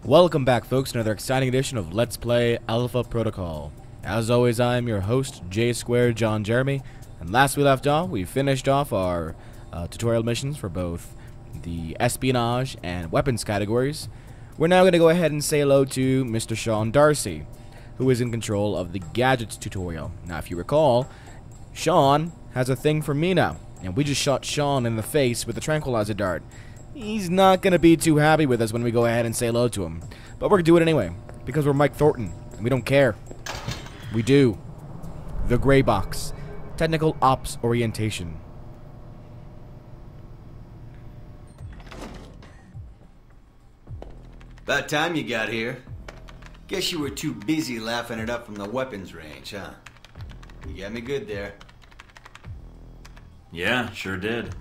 Welcome back, folks, to another exciting edition of Let's Play Alpha Protocol. As always, I am your host, J Squared John Jeremy, and last we left off, we finished off our tutorial missions for both the espionage and weapons categories. We're now going to go ahead and say hello to Mr. Sean Darcy, who is in control of the gadgets tutorial. Now, if you recall, Sean has a thing for Mina, and we just shot Sean in the face with a tranquilizer dart. He's not going to be too happy with us when we go ahead and say hello to him. But we're going to do it anyway, because we're Mike Thornton, and we don't care. We do. The Gray Box. Technical Ops Orientation. About time you got here. Guess you were too busy laughing it up from the weapons range, huh? You got me good there. Yeah, sure did.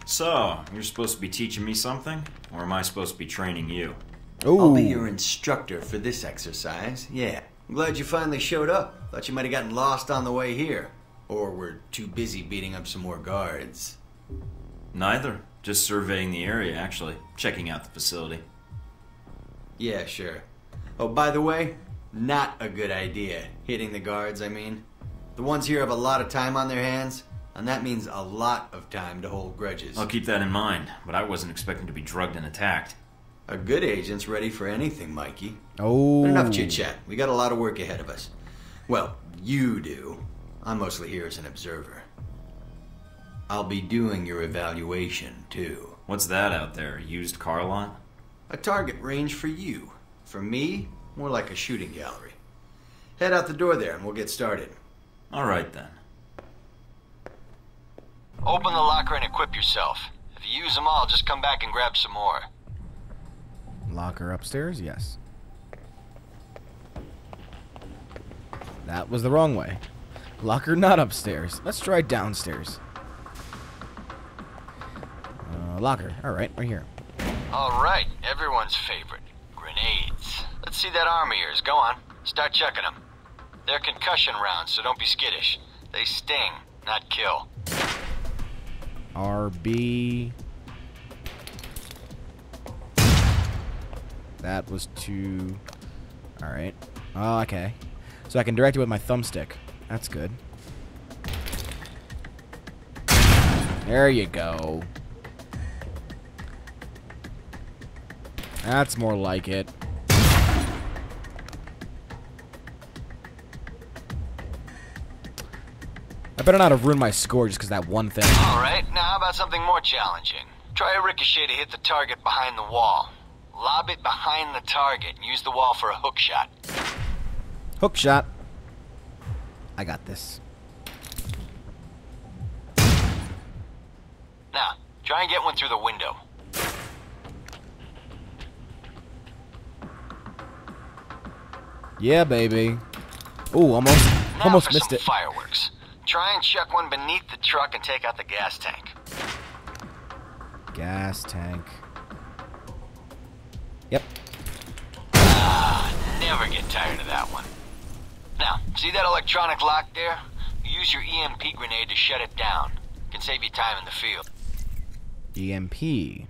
So, you're supposed to be teaching me something? Or am I supposed to be training you? Ooh. I'll be your instructor for this exercise, yeah. I'm glad you finally showed up. Thought you might have gotten lost on the way here. Or were too busy beating up some more guards. Neither. Just surveying the area, actually. Checking out the facility. Yeah, sure. Oh, by the way, not a good idea. Hitting the guards, I mean. The ones here have a lot of time on their hands. And that means a lot of time to hold grudges. I'll keep that in mind, but I wasn't expecting to be drugged and attacked. A good agent's ready for anything, Mikey. Oh. But enough chit-chat. We got a lot of work ahead of us. Well, you do. I'm mostly here as an observer. I'll be doing your evaluation, too. What's that out there? A used car lot? A target range for you. For me, more like a shooting gallery. Head out the door there and we'll get started. Alright then. Open the locker and equip yourself. If you use them all, just come back and grab some more. Locker upstairs? Yes. That was the wrong way. Locker not upstairs. Let's try downstairs. Locker. Alright, right here. Alright, everyone's favorite. Grenades. Let's see that arm of yours. Go on. Start checking them. They're concussion rounds, so don't be skittish. They sting, not kill. RB. That was too... Alright. Oh, okay. So I can direct it with my thumbstick. That's good. There you go. That's more like it. I better not have ruined my score just because that one thing. Alright, now how about something more challenging? Try a ricochet to hit the target behind the wall. Lob it behind the target and use the wall for a hook shot. Hook shot. I got this. Now, try and get one through the window. Yeah, baby. Ooh, almost missed it. Fireworks. Try and chuck one beneath the truck and take out the gas tank. Gas tank. Yep. Never get tired of that one. Now, see that electronic lock there? Use your EMP grenade to shut it down. Can save you time in the field. EMP.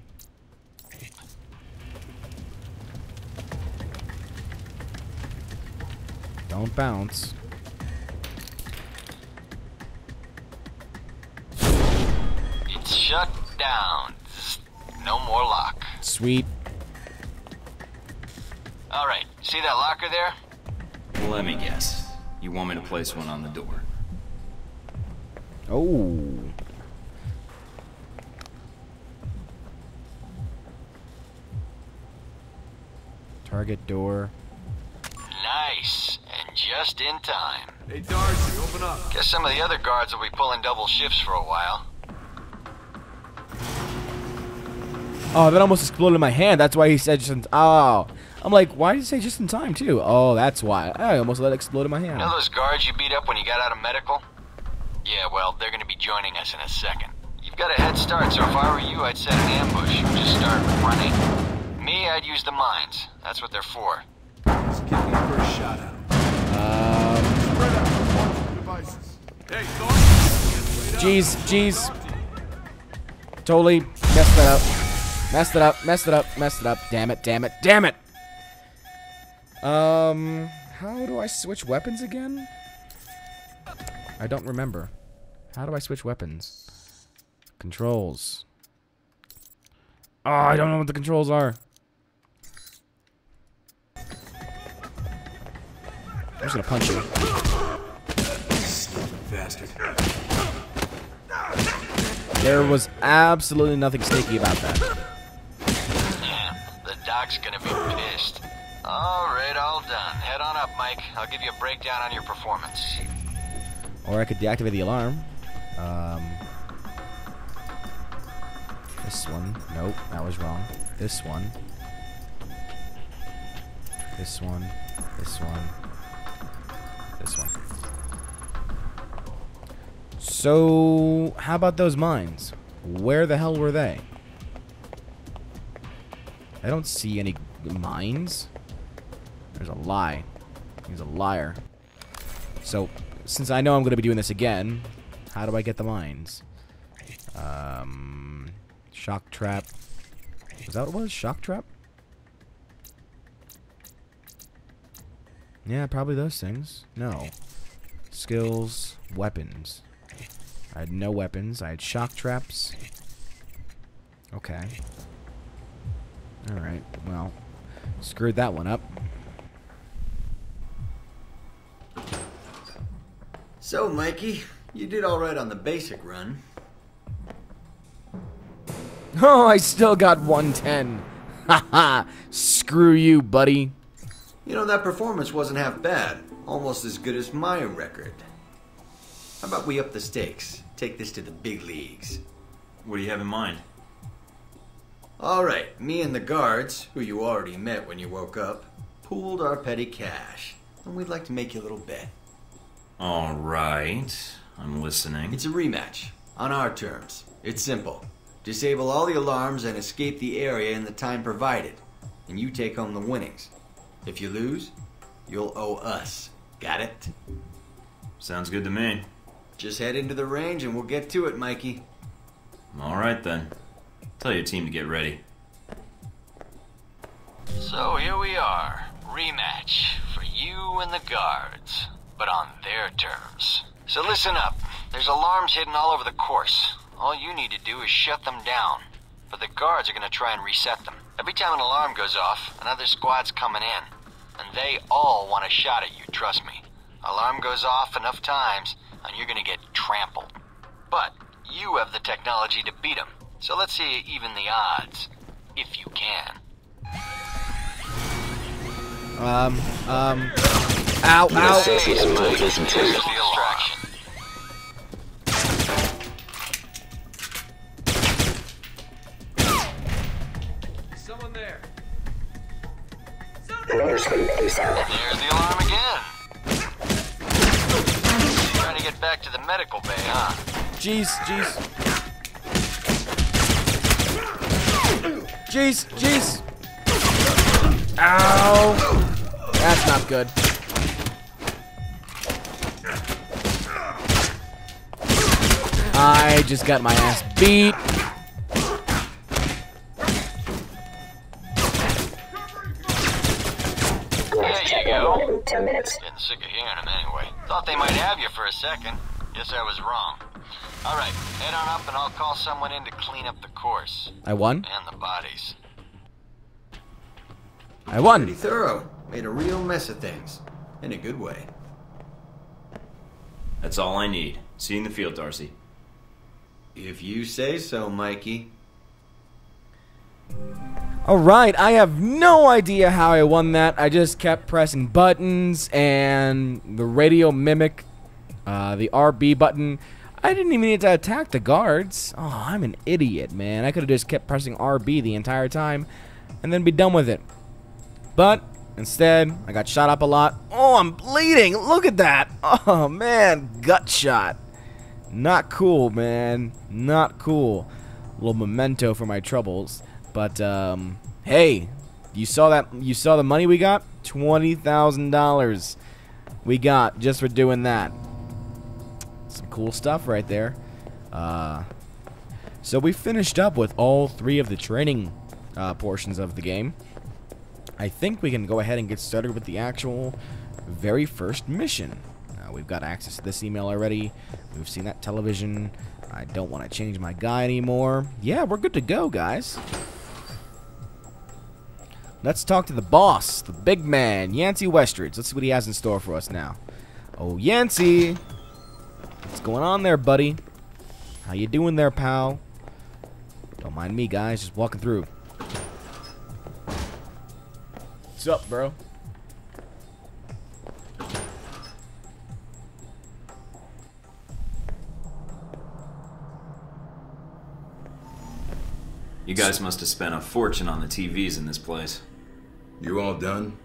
Don't bounce. It's shut down. No more lock. Sweet. Alright, see that locker there? Let me guess. You want me to place one on the door? Oh. Target door. Nice. And just in time. Hey Darcy, open up. Guess some of the other guards will be pulling double shifts for a while. Oh, that almost exploded in my hand. That's why he said just in... Oh. I'm like, why did he say just in time, too? Oh, that's why. I almost let it explode in my hand. You know those guards you beat up when you got out of medical? Yeah, well, they're going to be joining us in a second. You've got a head start, so if I were you, I'd set an ambush. Just start running. Me, I'd use the mines. That's what they're for. Just give me your first shot out. Spread out. Watch your devices. Hey, Thornton. Jeez. Totally messed that up. Messed it up. Damn it. How do I switch weapons again? I don't remember. How do I switch weapons? Controls. Oh, I don't know what the controls are. I'm just gonna punch you. Bastard. There was absolutely nothing sneaky about that. Yeah, the doc's gonna be pissed. Alright, all done. Head on up, Mike. I'll give you a breakdown on your performance. Or I could deactivate the alarm. This one. Nope, that was wrong. This one. This one. This one. This one. So, how about those mines? Where the hell were they? I don't see any mines. There's a lie. He's a liar. So, since I know I'm going to be doing this again, how do I get the mines? Shock trap. Was that what it was? Shock trap? Yeah, probably those things. No. Skills, weapons. I had no weapons. I had shock traps. Okay. Alright, well, screwed that one up. So, Mikey, you did alright on the basic run. Oh, I still got 110. Haha, screw you, buddy. You know, that performance wasn't half bad. Almost as good as my record. How about we up the stakes? Take this to the big leagues. What do you have in mind? Alright, me and the guards, who you already met when you woke up, pooled our petty cash. And we'd like to make you a little bet. Alright, I'm listening. It's a rematch, on our terms. It's simple. Disable all the alarms and escape the area in the time provided. And you take home the winnings. If you lose, you'll owe us. Got it? Sounds good to me. Just head into the range and we'll get to it, Mikey. Alright then. Tell your team to get ready. So here we are. Rematch for you and the guards, but on their terms. So listen up. There's alarms hidden all over the course. All you need to do is shut them down. But the guards are going to try and reset them. Every time an alarm goes off, another squad's coming in. And they all want a shot at you, trust me. Alarm goes off enough times, and you're going to get trampled. But you have the technology to beat them. So let's see you even the odds. If you can. Ow, ow. Here's the distraction. Someone there. There's the alarm again. Trying to get back to the medical bay, huh? Jeez, jeez. Jeez, jeez. Ow. That's not good. I just got my ass beat. There you go. 10 minutes. Getting sick of hearing them anyway. Thought they might have you for a second. Guess I was wrong. Alright, head on up and I'll call someone in to clean up the course. I won? And the bodies. I won. Pretty thorough. Made a real mess of things. In a good way. That's all I need. See you in the field, Darcy. If you say so, Mikey. Alright, I have no idea how I won that. I just kept pressing buttons and the radio mimic, the RB button. I didn't even need to attack the guards. Oh, I'm an idiot, man. I could have just kept pressing RB the entire time and then be done with it. But instead, I got shot up a lot. Oh, I'm bleeding. Look at that. Oh, man. Gut shot. Not cool, man. Not cool. A little memento for my troubles. But, hey. You saw that? You saw the money we got? $20,000 we got just for doing that. Some cool stuff right there. So we finished up with all 3 of the training portions of the game. I think we can go ahead and get started with the actual very first mission. We've got access to this email already. We've seen that television. I don't want to change my guy anymore. Yeah, we're good to go, guys. Let's talk to the boss, the big man, Yancey Westridge. Let's see what he has in store for us now. Oh, Yancey! What's going on there, buddy? How you doing there, pal? Don't mind me, guys. Just walking through. What's up, bro? You guys must have spent a fortune on the TVs in this place. You all done?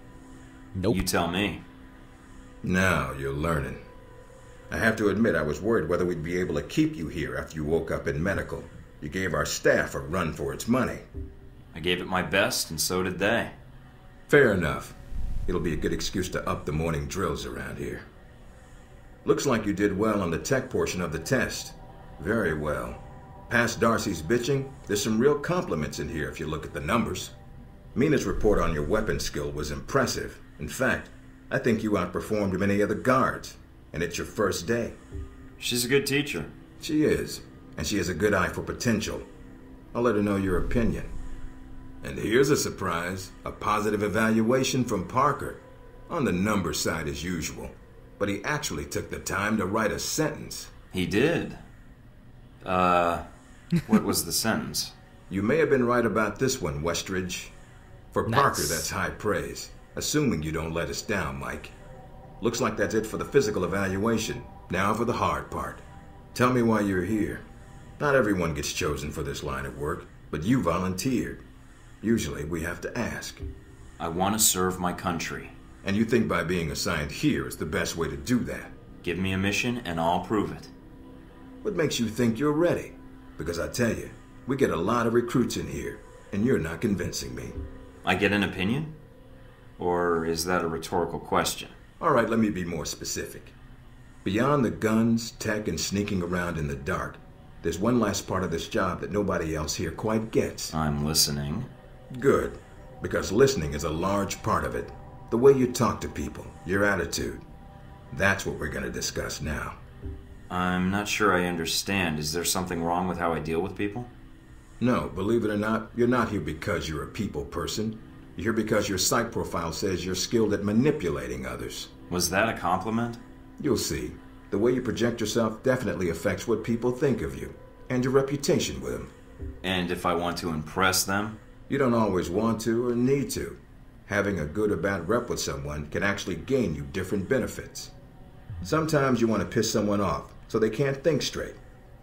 Nope. You tell me. Now you're learning. I have to admit I was worried whether we'd be able to keep you here after you woke up in medical. You gave our staff a run for its money. I gave it my best, and so did they. Fair enough. It'll be a good excuse to up the morning drills around here. Looks like you did well on the tech portion of the test. Very well. Past Darcy's bitching, there's some real compliments in here if you look at the numbers. Mina's report on your weapon skill was impressive. In fact, I think you outperformed many of the guards. And it's your first day. She's a good teacher. She is. And she has a good eye for potential. I'll let her know your opinion. And here's a surprise. A positive evaluation from Parker. On the number side as usual. But he actually took the time to write a sentence. He did. What was the sentence? You may have been right about this one, Westridge. For Nice. Parker, that's high praise. Assuming you don't let us down, Mike. Looks like that's it for the physical evaluation. Now for the hard part. Tell me why you're here. Not everyone gets chosen for this line of work, but you volunteered. Usually we have to ask. I want to serve my country. And you think by being assigned here is the best way to do that. Give me a mission and I'll prove it. What makes you think you're ready? Because I tell you, we get a lot of recruits in here, and you're not convincing me. I get an opinion? Or is that a rhetorical question? All right, let me be more specific. Beyond the guns, tech, and sneaking around in the dark, there's one last part of this job that nobody else here quite gets. I'm listening. Good, because listening is a large part of it. The way you talk to people, your attitude. That's what we're going to discuss now. I'm not sure I understand. Is there something wrong with how I deal with people? No, believe it or not, you're not here because you're a people person. You're here because your psych profile says you're skilled at manipulating others. Was that a compliment? You'll see. The way you project yourself definitely affects what people think of you, and your reputation with them. And if I want to impress them? You don't always want to or need to. Having a good or bad rep with someone can actually gain you different benefits. Sometimes you want to piss someone off so they can't think straight.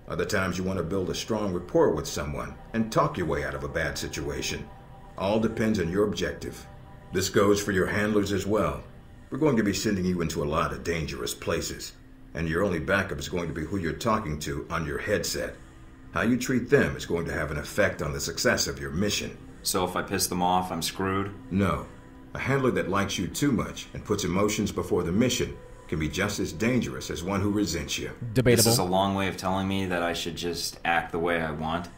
Other times you want to build a strong rapport with someone and talk your way out of a bad situation. All depends on your objective. This goes for your handlers as well. We're going to be sending you into a lot of dangerous places, and your only backup is going to be who you're talking to on your headset. How you treat them is going to have an effect on the success of your mission. So if I piss them off, I'm screwed? No. A handler that likes you too much and puts emotions before the mission can be just as dangerous as one who resents you. Debatable. This is a long way of telling me that I should just act the way I want?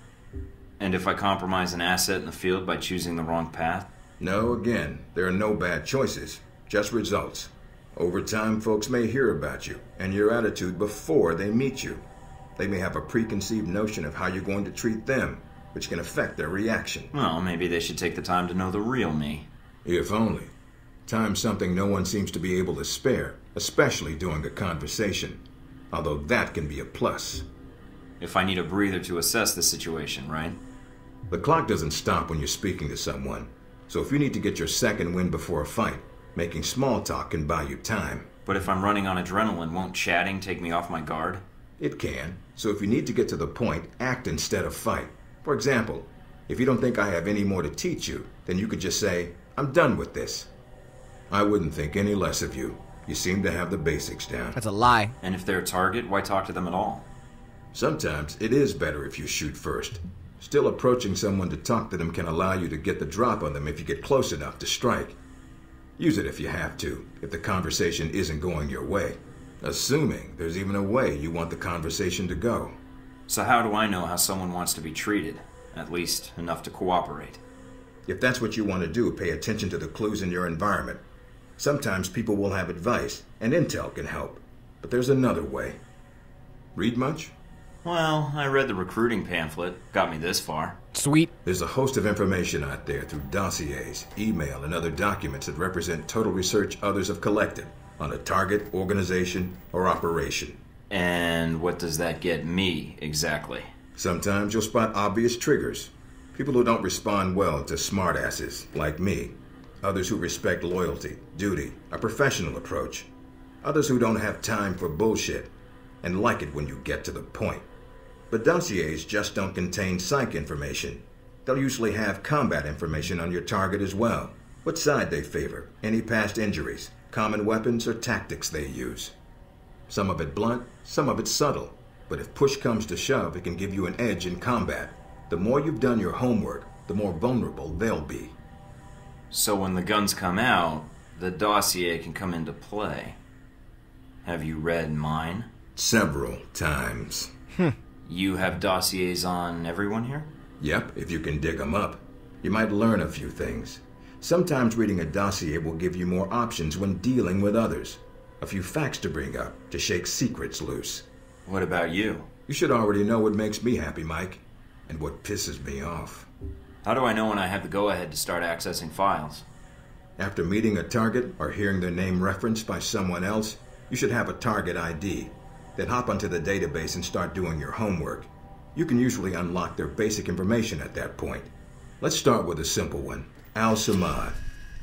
And if I compromise an asset in the field by choosing the wrong path? No, again, there are no bad choices, just results. Over time, folks may hear about you and your attitude before they meet you. They may have a preconceived notion of how you're going to treat them, which can affect their reaction. Well, maybe they should take the time to know the real me. If only. Time's something no one seems to be able to spare, especially during a conversation. Although that can be a plus. If I need a breather to assess the situation, right? The clock doesn't stop when you're speaking to someone. So if you need to get your second win before a fight, making small talk can buy you time. But if I'm running on adrenaline, won't chatting take me off my guard? It can. So if you need to get to the point, act instead of fight. For example, if you don't think I have any more to teach you, then you could just say, I'm done with this. I wouldn't think any less of you. You seem to have the basics down. That's a lie. And if they're a target, why talk to them at all? Sometimes it is better if you shoot first. Still, approaching someone to talk to them can allow you to get the drop on them if you get close enough to strike. Use it if you have to, if the conversation isn't going your way. Assuming there's even a way you want the conversation to go. So how do I know how someone wants to be treated? At least enough to cooperate. If that's what you want to do, pay attention to the clues in your environment. Sometimes people will have advice, and intel can help. But there's another way. Read much? Well, I read the recruiting pamphlet. Got me this far. Sweet. There's a host of information out there through dossiers, email, and other documents that represent total research others have collected on a target, organization, or operation. And what does that get me, exactly? Sometimes you'll spot obvious triggers. People who don't respond well to smartasses, like me. Others who respect loyalty, duty, a professional approach. Others who don't have time for bullshit and like it when you get to the point. But dossiers just don't contain psych information. They'll usually have combat information on your target as well. What side they favor, any past injuries, common weapons or tactics they use. Some of it blunt, some of it subtle. But if push comes to shove, it can give you an edge in combat. The more you've done your homework, the more vulnerable they'll be. So when the guns come out, the dossier can come into play. Have you read mine? Several times. You have dossiers on everyone here? Yep, if you can dig them up. You might learn a few things. Sometimes reading a dossier will give you more options when dealing with others. A few facts to bring up, to shake secrets loose. What about you? You should already know what makes me happy, Mike, and what pisses me off. How do I know when I have the go-ahead to start accessing files? After meeting a target or hearing their name referenced by someone else, you should have a target ID. Then hop onto the database and start doing your homework. You can usually unlock their basic information at that point. Let's start with a simple one. Al-Samad.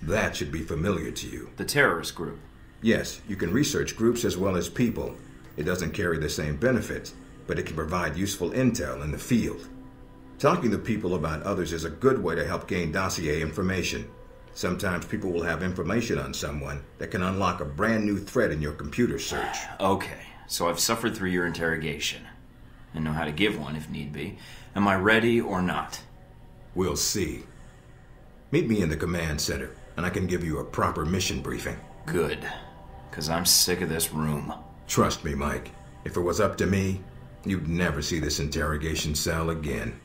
That should be familiar to you. The terrorist group. Yes, you can research groups as well as people. It doesn't carry the same benefits, but it can provide useful intel in the field. Talking to people about others is a good way to help gain dossier information. Sometimes people will have information on someone that can unlock a brand new thread in your computer search. Okay, so I've suffered through your interrogation and know how to give one if need be. Am I ready or not? We'll see. Meet me in the command center, and I can give you a proper mission briefing. Good, because I'm sick of this room. Trust me, Mike. If it was up to me, you'd never see this interrogation cell again.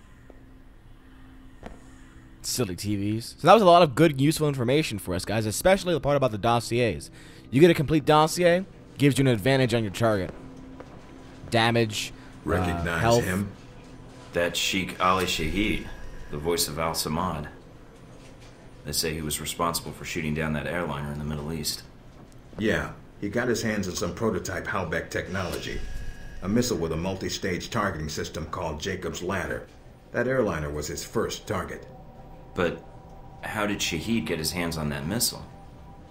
Silly TVs. So that was a lot of good, useful information for us, guys, especially the part about the dossiers. You get a complete dossier, gives you an advantage on your target. Damage, Recognize health. him? That's Sheikh Ali Shahid, the voice of Al-Samad. They say he was responsible for shooting down that airliner in the Middle East. Yeah, he got his hands on some prototype Halbeck technology. A missile with a multi-stage targeting system called Jacob's Ladder. That airliner was his first target. But how did Shahid get his hands on that missile?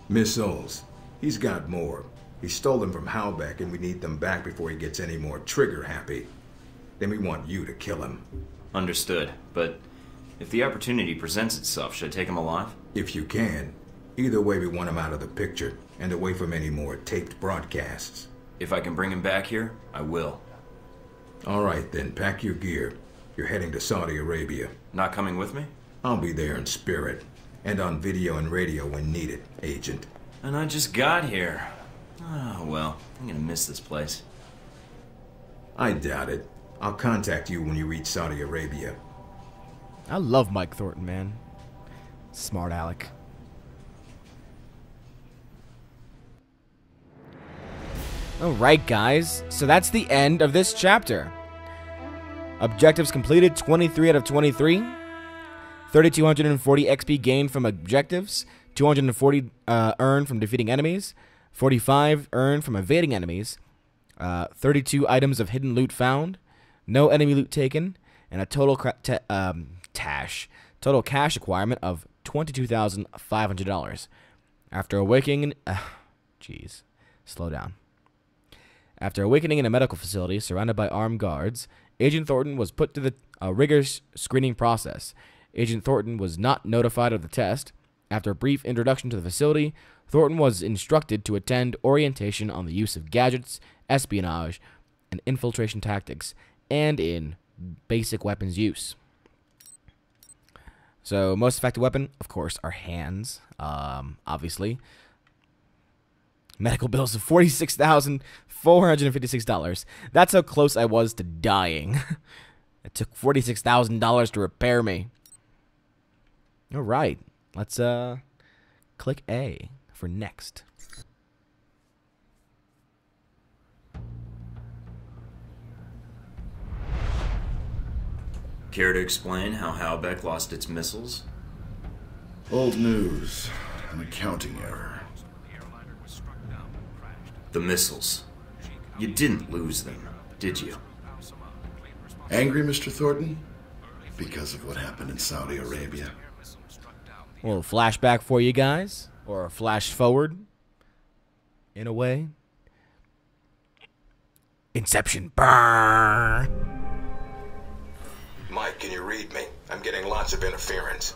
Missiles. He's got more. He stole them from Halbeck, and we need them back before he gets any more trigger-happy. Then we want you to kill him. Understood, but if the opportunity presents itself, should I take him alive? If you can. Either way, we want him out of the picture, and away from any more taped broadcasts. If I can bring him back here, I will. All right, then, pack your gear. You're heading to Saudi Arabia. Not coming with me? I'll be there in spirit, and on video and radio when needed, Agent. And I just got here. Oh, well, I'm gonna miss this place. I doubt it. I'll contact you when you reach Saudi Arabia. I love Mike Thornton, man. Smart Alec. Alright, guys. So that's the end of this chapter. Objectives completed, 23 out of 23. 3,240 XP gained from objectives. 240 earned from defeating enemies. 45 earned from evading enemies. 32 items of hidden loot found. No enemy loot taken. And a total total cash acquirement of $22,500. After awakening... Jeez. Slow down. After awakening in a medical facility surrounded by armed guards, Agent Thornton was put to the rigorous screening process. Agent Thornton was not notified of the test. After a brief introduction to the facility, Thornton was instructed to attend orientation on the use of gadgets, espionage, and infiltration tactics, and in basic weapons use. So, most effective weapon, of course, are hands, obviously. Medical bills of $46,456. That's how close I was to dying. It took $46,000 to repair me. All right. Let's click A for next. Care to explain how Halbeck lost its missiles? Old news. An accounting error. The missiles. You didn't lose them, did you? Angry, Mr. Thornton? Because of what happened in Saudi Arabia. A little flashback for you guys, or a flash forward, in a way. Inception. Burn. Mike, can you read me? I'm getting lots of interference.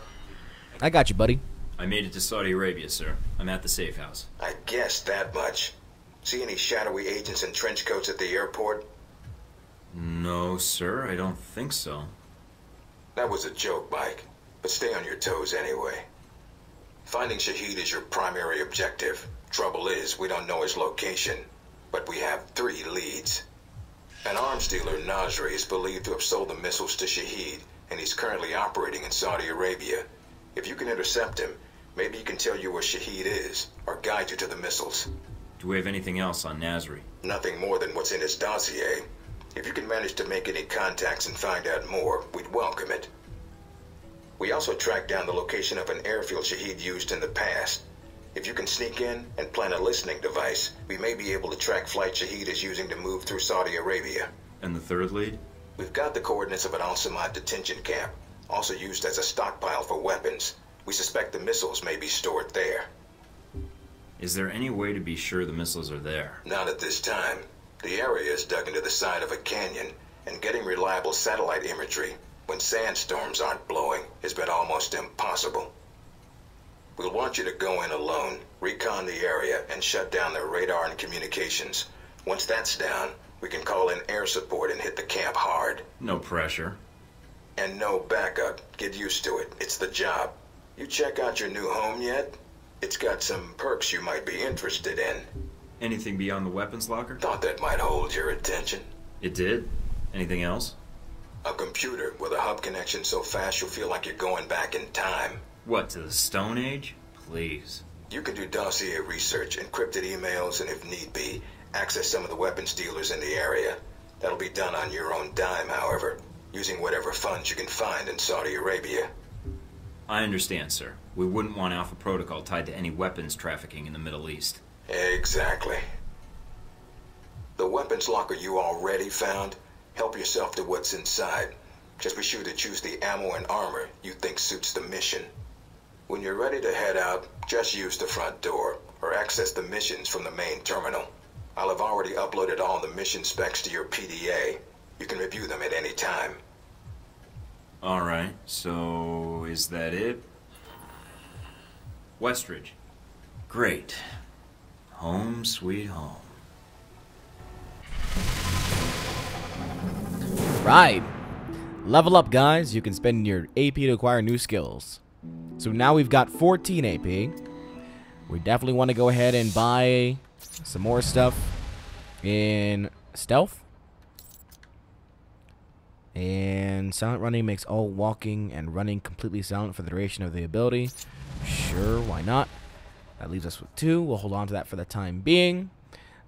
I got you, buddy. I made it to Saudi Arabia, sir. I'm at the safe house. I guessed that much. See any shadowy agents in trench coats at the airport? No, sir, I don't think so. That was a joke, Mike. But stay on your toes anyway. Finding Shaheed is your primary objective. Trouble is, we don't know his location. But we have 3 leads. An arms dealer, Nasri, is believed to have sold the missiles to Shaheed, and he's currently operating in Saudi Arabia. If you can intercept him, maybe he can tell you where Shaheed is, or guide you to the missiles. Do we have anything else on Nasri? Nothing more than what's in his dossier. If you can manage to make any contacts and find out more, we'd welcome it. We also tracked down the location of an airfield Shaheed used in the past. If you can sneak in and plant a listening device, we may be able to track flight Shaheed is using to move through Saudi Arabia. And the third lead? We've got the coordinates of an Al-Samad detention camp, also used as a stockpile for weapons. We suspect the missiles may be stored there. Is there any way to be sure the missiles are there? Not at this time. The area is dug into the side of a canyon, and getting reliable satellite imagery when sandstorms aren't blowing has been almost impossible. We'll want you to go in alone, recon the area, and shut down their radar and communications. Once that's down, we can call in air support and hit the camp hard. No pressure. And no backup. Get used to it. It's the job. You check out your new home yet? It's got some perks you might be interested in. Anything beyond the weapons locker? Thought that might hold your attention. It did. Anything else? A computer with a hub connection so fast you'll feel like you're going back in time. What, to the Stone Age? Please. You can do dossier research, encrypted emails, and if need be, access some of the weapons dealers in the area. That'll be done on your own dime, however, using whatever funds you can find in Saudi Arabia. I understand, sir. We wouldn't want Alpha Protocol tied to any weapons trafficking in the Middle East. Exactly. The weapons locker you already found, help yourself to what's inside. Just be sure to choose the ammo and armor you think suits the mission. When you're ready to head out, just use the front door, or access the missions from the main terminal. I'll have already uploaded all the mission specs to your PDA. You can review them at any time. Alright, so is that it? Westridge. Great. Home sweet home. Right. Level up, guys. You can spend your AP to acquire new skills. So now we've got 14 AP. We definitely want to go ahead and buy some more stuff in stealth. And silent running makes all walking and running completely silent for the duration of the ability. Sure, why not? That leaves us with 2. We'll hold on to that for the time being.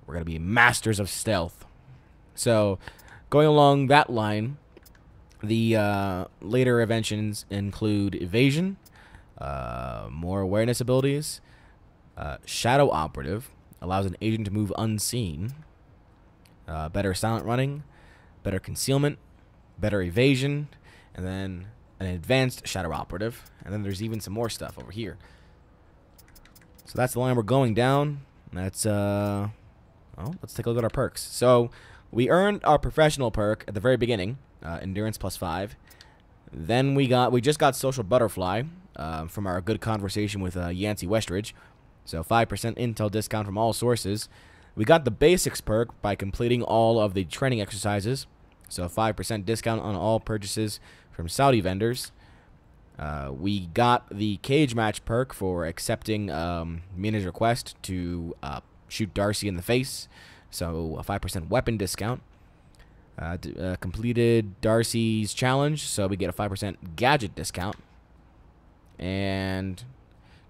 We're going to be masters of stealth. So, going along that line, the later inventions include evasion, more awareness abilities, shadow operative, allows an agent to move unseen, better silent running, better concealment, better evasion, and then an advanced shadow operative. And then there's even some more stuff over here. So that's the line we're going down. That's let's take a look at our perks. So we earned our professional perk at the very beginning, endurance +5. Then we just got social butterfly from our good conversation with Yancey Westridge. So 5% intel discount from all sources. We got the basics perk by completing all of the training exercises. So 5% discount on all purchases from Saudi vendors. We got the cage match perk for accepting Mina's request to shoot Darcy in the face. So a 5% weapon discount. Completed Darcy's challenge, so we get a 5% gadget discount. And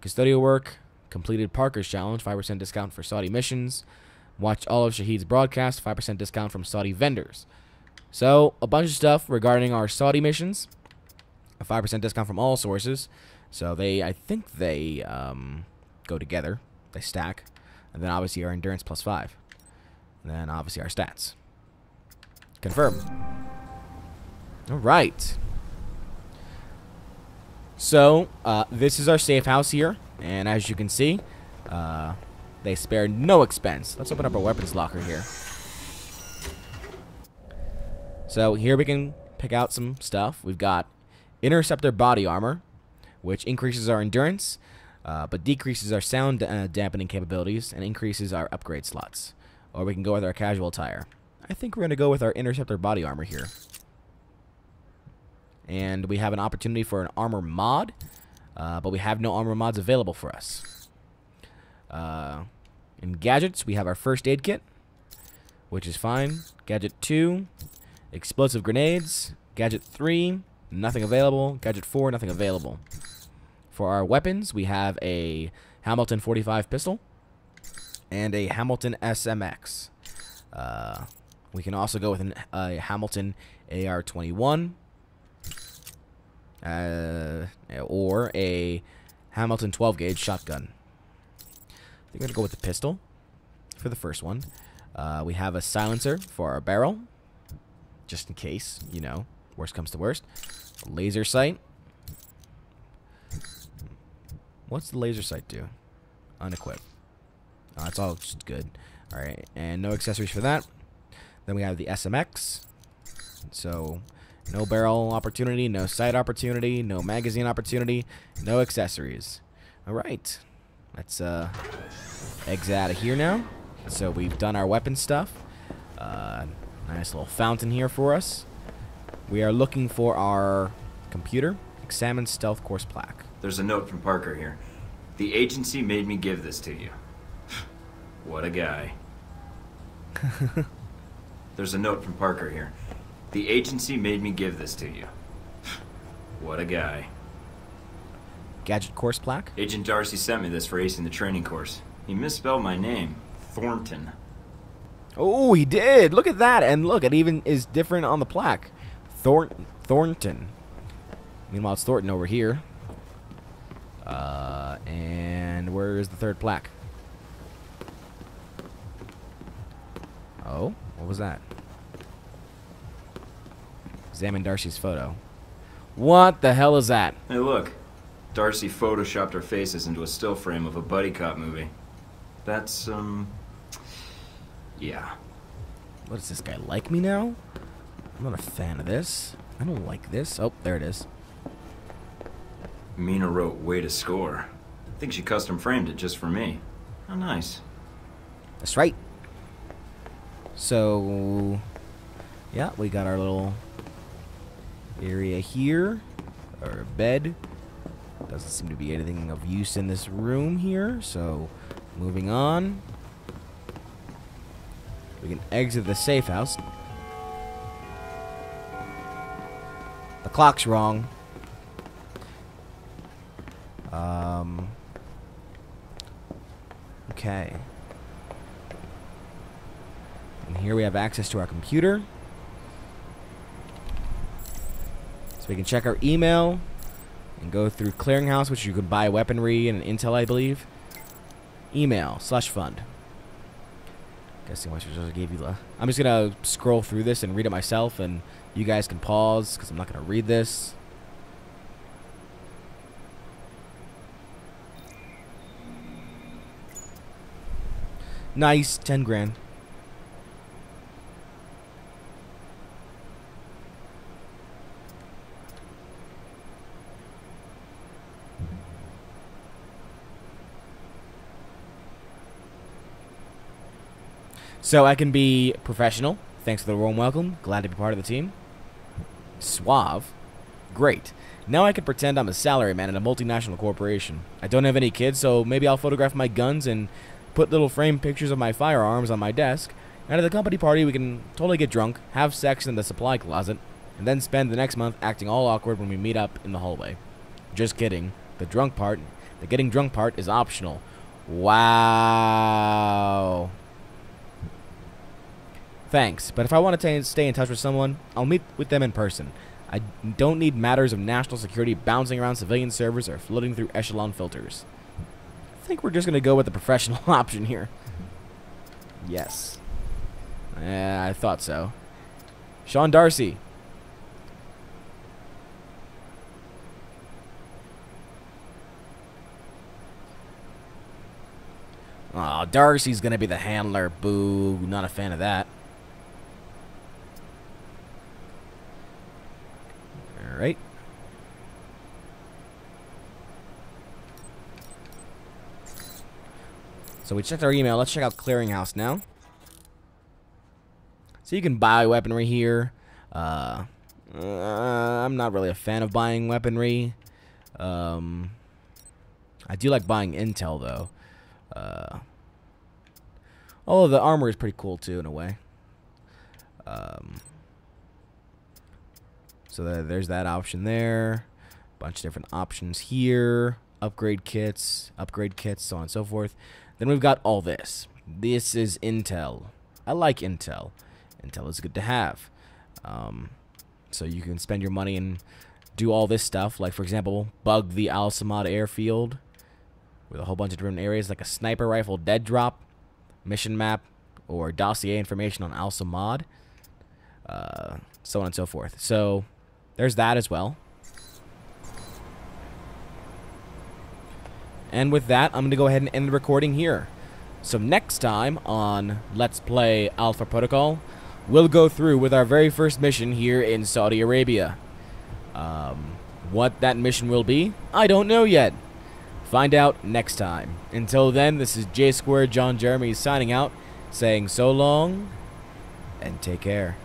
custodial work, completed Parker's challenge, 5% discount for Saudi missions. Watch all of Shahid's broadcasts, 5% discount from Saudi vendors. So, a bunch of stuff regarding our Saudi missions. A 5% discount from all sources. So, I think they go together. They stack. And then obviously our endurance plus 5. And then obviously our stats. Confirm. Alright. So, this is our safe house here. And as you can see, they spared no expense. Let's open up our weapons locker here. So, here we can pick out some stuff. We've got Interceptor body armor, which increases our endurance, but decreases our sound dampening capabilities and increases our upgrade slots. Or we can go with our casual attire. I think we're going to go with our Interceptor body armor here. And we have an opportunity for an armor mod, but we have no armor mods available for us. In gadgets, we have our first aid kit, which is fine. Gadget 2, explosive grenades. Gadget 3, nothing available. Gadget 4, nothing available. For our weapons, we have a Hamilton 45 pistol and a Hamilton SMX. We can also go with a Hamilton AR-21 or a Hamilton 12-gauge shotgun. I think I'm going to go with the pistol for the first one. We have a silencer for our barrel, just in case, you know, worst comes to worst. A laser sight. What's the laser sight do? Unequipped. It's all just good. Alright, and no accessories for that. Then we have the SMX. So, no barrel opportunity, no sight opportunity, no magazine opportunity, no accessories. Alright. Let's exit out of here now. So we've done our weapon stuff. Nice little fountain here for us. We are looking for our computer. Examine stealth course plaque. There's a note from Parker here. The agency made me give this to you. What a guy. There's a note from Parker here. The agency made me give this to you. What a guy. Gadget course plaque. Agent Darcy sent me this for acing the training course. He misspelled my name. Thornton. Oh, he did. Look at that. And look, it even is different on the plaque. Thornton. Meanwhile, it's Thornton over here. And where is the third plaque? Oh, what was that? Examine Darcy's photo. What the hell is that? Hey, look. Darcy photoshopped our faces into a still frame of a buddy cop movie. That's, yeah. What is this guy, like me now? I'm not a fan of this. I don't like this. Oh, there it is. Mina wrote, way to score. I think she custom framed it just for me. How nice. That's right. So, yeah, we got our little area here. Our bed. Doesn't seem to be anything of use in this room here, so moving on. We can exit the safe house. The clock's wrong. Okay. And here we have access to our computer. So we can check our email and go through Clearinghouse, which you can buy weaponry and intel, I believe. Email /fund. Guessing what I gave you the. I'm just gonna scroll through this and read it myself, and you guys can pause because I'm not gonna read this. Nice, 10 grand. So I can be professional. Thanks for the warm welcome. Glad to be part of the team. Suave. Great. Now I can pretend I'm a salaryman in a multinational corporation. I don't have any kids, so maybe I'll photograph my guns and put little framed pictures of my firearms on my desk. And at the company party, we can totally get drunk, have sex in the supply closet, and then spend the next month acting all awkward when we meet up in the hallway. Just kidding. The getting drunk part is optional. Wow. Thanks, but if I want to stay in touch with someone, I'll meet with them in person. I don't need matters of national security bouncing around civilian servers or floating through echelon filters. I think we're just going to go with the professional option here. Yes. I thought so. Sean Darcy. Oh, Darcy's going to be the handler. Boo. Not a fan of that. Alright. So we checked our email. Let's check out Clearinghouse now. So you can buy weaponry here. I'm not really a fan of buying weaponry. I do like buying intel, though. Oh, the armor is pretty cool, too, in a way. So there's that option there. Bunch of different options here. Upgrade kits, so on and so forth. Then we've got all this. This is intel. I like intel. Intel is good to have. So you can spend your money and do all this stuff. Like, for example, bug the Al Samad airfield with a whole bunch of different areas, like a sniper rifle dead drop, mission map, or dossier information on Al Samad, so on and so forth. So there's that as well. And with that, I'm going to go ahead and end the recording here. So next time on Let's Play Alpha Protocol, we'll go through with our very first mission here in Saudi Arabia. What that mission will be, I don't know yet. Find out next time. Until then, this is J Square John Jeremy signing out, saying so long, and take care.